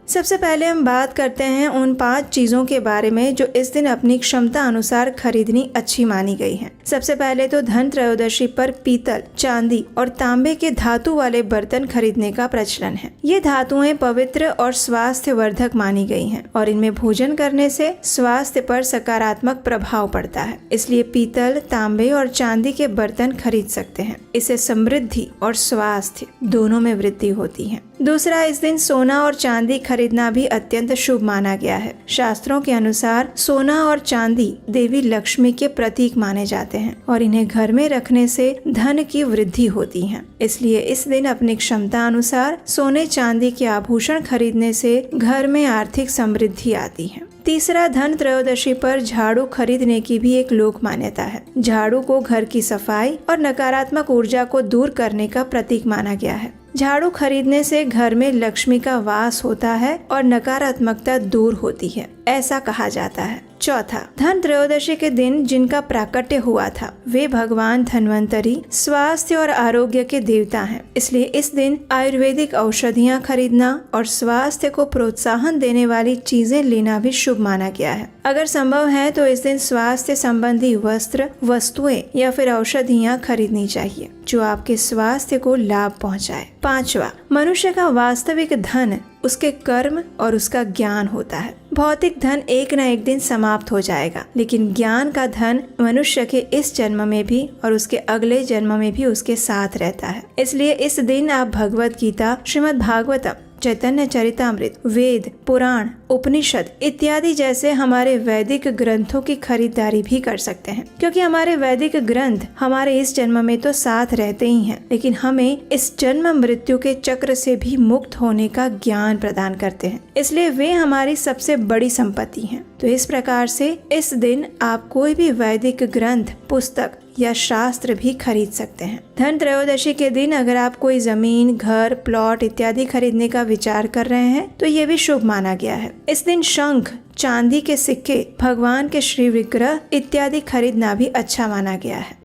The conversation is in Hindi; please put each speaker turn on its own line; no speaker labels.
सबसे पहले हम बात करते हैं उन 5 चीजों के बारे में जो इस दिन अपनी क्षमता अनुसार खरीदनी अच्छी मानी गई हैं। सबसे पहले तो धन त्रयोदशी पर पीतल, चांदी और तांबे के धातु वाले बर्तन खरीदने का प्रचलन है। ये धातुएं पवित्र और स्वास्थ्य वर्धक मानी गई हैं और इनमें भोजन करने से स्वास्थ्य पर सकारात्मक प्रभाव पड़ता है। इसलिए पीतल, तांबे और चांदी के बर्तन खरीद सकते हैं। इससे समृद्धि और स्वास्थ्य दोनों में वृद्धि होती है। दूसरा, इस दिन सोना और चांदी खरीदना भी अत्यंत शुभ माना गया है। शास्त्रों के अनुसार सोना और चांदी देवी लक्ष्मी के प्रतीक माने जाते हैं और इन्हें घर में रखने से धन की वृद्धि होती है। इसलिए इस दिन अपनी क्षमता अनुसार सोने चांदी के आभूषण खरीदने से घर में आर्थिक समृद्धि आती है। तीसरा, धन त्रयोदशी पर झाड़ू खरीदने की भी एक लोक मान्यता है। झाड़ू को घर की सफाई और नकारात्मक ऊर्जा को दूर करने का प्रतीक माना गया है। झाड़ू खरीदने से घर में लक्ष्मी का वास होता है और नकारात्मकता दूर होती है, ऐसा कहा जाता है। चौथा, धन त्रयोदशी के दिन जिनका प्राकट्य हुआ था वे भगवान धन्वंतरी स्वास्थ्य और आरोग्य के देवता हैं। इसलिए इस दिन आयुर्वेदिक औषधियाँ खरीदना और स्वास्थ्य को प्रोत्साहन देने वाली चीजें लेना भी शुभ माना गया है। अगर संभव है तो इस दिन स्वास्थ्य संबंधी वस्त्र, वस्तुएं या फिर औषधियाँ खरीदनी चाहिए जो आपके स्वास्थ्य को लाभ पहुँचाए। पांचवा, मनुष्य का वास्तविक धन उसके कर्म और उसका ज्ञान होता है। भौतिक धन एक न एक दिन समाप्त हो जाएगा, लेकिन ज्ञान का धन मनुष्य के इस जन्म में भी और उसके अगले जन्म में भी उसके साथ रहता है। इसलिए इस दिन आप भगवत गीता, श्रीमद् भागवतम, चैतन्य चरितामृत, वेद, पुराण, उपनिषद इत्यादि जैसे हमारे वैदिक ग्रंथों की खरीदारी भी कर सकते हैं, क्योंकि हमारे वैदिक ग्रंथ हमारे इस जन्म में तो साथ रहते ही हैं, लेकिन हमें इस जन्म मृत्यु के चक्र से भी मुक्त होने का ज्ञान प्रदान करते हैं। इसलिए वे हमारी सबसे बड़ी संपत्ति हैं। तो इस प्रकार से इस दिन आप कोई भी वैदिक ग्रंथ, पुस्तक या शास्त्र भी खरीद सकते हैं। धन त्रयोदशी के दिन अगर आप कोई जमीन, घर, प्लॉट इत्यादि खरीदने का विचार कर रहे हैं तो ये भी शुभ माना गया है। इस दिन शंख, चांदी के सिक्के, भगवान के श्री विग्रह इत्यादि खरीदना भी अच्छा माना गया है।